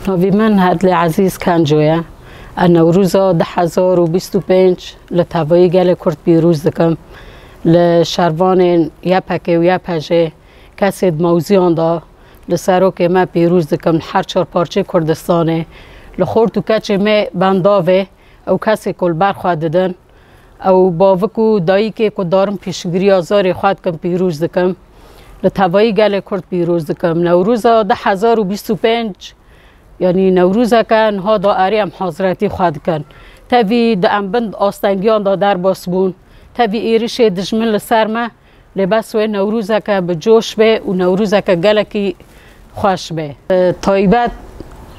ناوی من هدل عزیز کنجویه نوروز 2025 لطوایی گل کرد پیروز دکم لشروان یپکه و یپجه کسی موزیان دا لسرو که ما پیروز دکم هر چار پارچه کردستانه لخور تو کچه ما بنداوه او کسی کل برخواه ددن او باوکو دایی که دارم پیشگیری آزار خواد کم پیروز دکم لطوایی گل کرد پیروز دکم نوروز 2025 یعنی نوروز کن ها دا اریم حاضرتی خواد کن تاوی دا امبند آستنگیان دا در باس بون تاوی ایریش دجمن لسر ما لباس و نوروز که به جوش به و نوروز که گلکی خوش به تایبت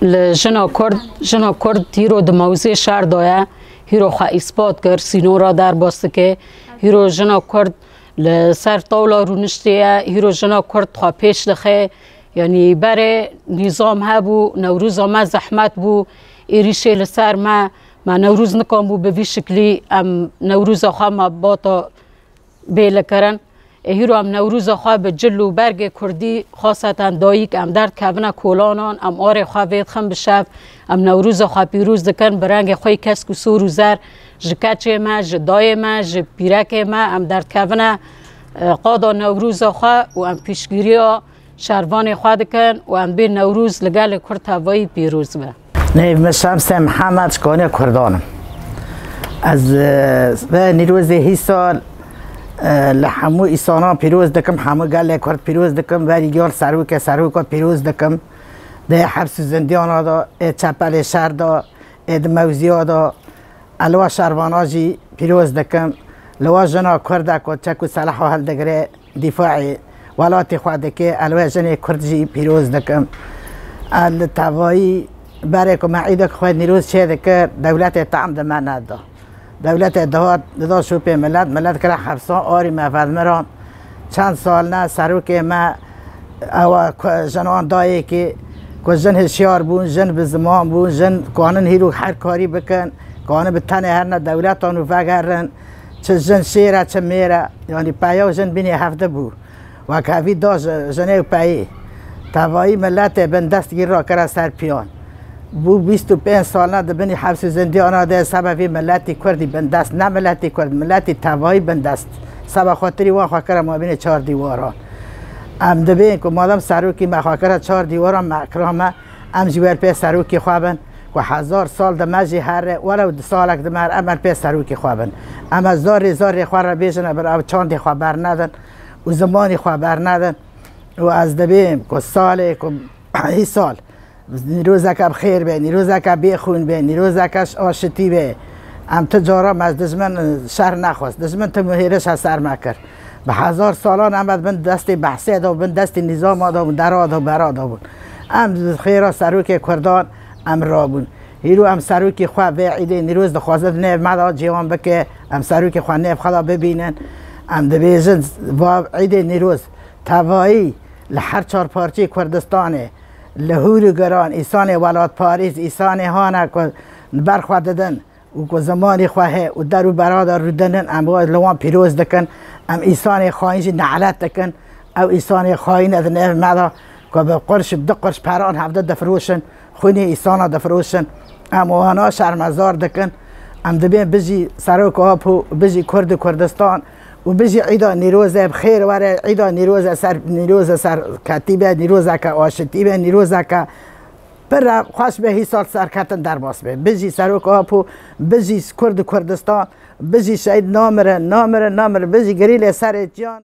لجنا کرد هیرو دموزه شهر دایه هیرو خواه اثبات کرد سینو را در باست که هیرو جنا کرد لسر طولا رو نشتیه هیرو جنا کرد خواه پیش دخه یعنی بره نظام هبو نوروز ما زحمت بو ایریشه لسر ما نوروز نکام بو به وی شکلی ام نوروز خواه ما باتا بیل کرن هیرو ام نوروز خواه به جلو برگ کردی خاصتا داییک ام درد کبنه کولانان ام آره خواه وید خم بشف ام نوروز خواه پیروز دکن برنگ خواه کسک و سور و زر جکچه ما جدای ما جپیرک ما ام درد کبنه قادا نوروز خواه و ام پیشگیری ها شروان خواه دکن و ام بین نوروز لگل کرد هوایی پیروز به نه شمس محمد شکانه کردانم از نیروز هی سال لحمو ایسانا پیروز دکم همه گل کرد پیروز دکم وری گیار سروک پیروز دکم ده حبس زندیان دا چپل شهر دا موزیا دا الوا شرواناجی پیروز دکم لوا جنا کرد که چکو صلاح و حل دگره دفاعی ولات خواهد که الوا جن کرد جی پیروز دکم التوایی برای که معیده که خواهد نیروز چه که دولت تعم دمان نده دولت داد شوپی ملت که حبسان آری مفاد مران چند سال نه سروک ما او جنان دایی که جن هشیار بون جن به زمان بون جن قانون هیرو هر کاری بکن قانون به تنه هر نه دولت آنو فگرن چه جن شیره چه میره یعنی پایا و جن بینی هفته بو و کافی دا جنه و پایی توایی ملت بندست گیر را کرد سر پیان بو 25 سال نه دبنی حبس زندیان ده سببی ملتی کردی بندست نه ملتی کرد ملتی توایی بندست سبب خاطری وان خاکر ما بین 4 دیواران ام دبین که مادام سروکی ما خاکر 4 دیواران مکرامه ام جوار پی سروکی خوابن و 1000 سال دمجی هر ولو سالک دمر امر پی سروکی خوابن اما زار خوار بیشن بر چاند خبر ندن و زمانی خبر ندن و از دبین که سال که ای سال نیروز که بخیر به نیروز که بخون به نیروز که آشتی به ام تجارم از دشمن شهر نخواست دشمن تو مهیرش سر مکر به 1000 سالان امد بند دست بحثی دا بند دست نظام دا بود دراد و براد بود ام خیرا سروک کردان ام رابون هیرو ام سروک خواه به عیده نیروز دخوازد نیو مدا جوان بکه ام سروک خواه نیو خدا ببینن ام دبیزن و عیده نیروز توایی لحر 4 پارچه کردستانه لهور گران ایسان ولاد پاریس ایسان هانه که برخواه دادن و که زمانی خواهه و در و برادر رو دنن ام باید لوان پیروز دکن ام ایسان خواهینش نعلت دکن او ایسان خواهین از نیف مدا که به قرش بده قرش پران هفته دفروشن خونی ایسان دفروشن ام وانا شرمزار دکن ام دبین بجی سروک آپو بجی کردستان و بجی عیدا نیروز بخیر وره عیدا نیروز سر کتیبه نیروز که آشتیبه نیروز که پر خوش به هی سال سرکتن در باس به بجی سروک آپو بجی کردستان بجی شهید نامره بجی گریل سر جان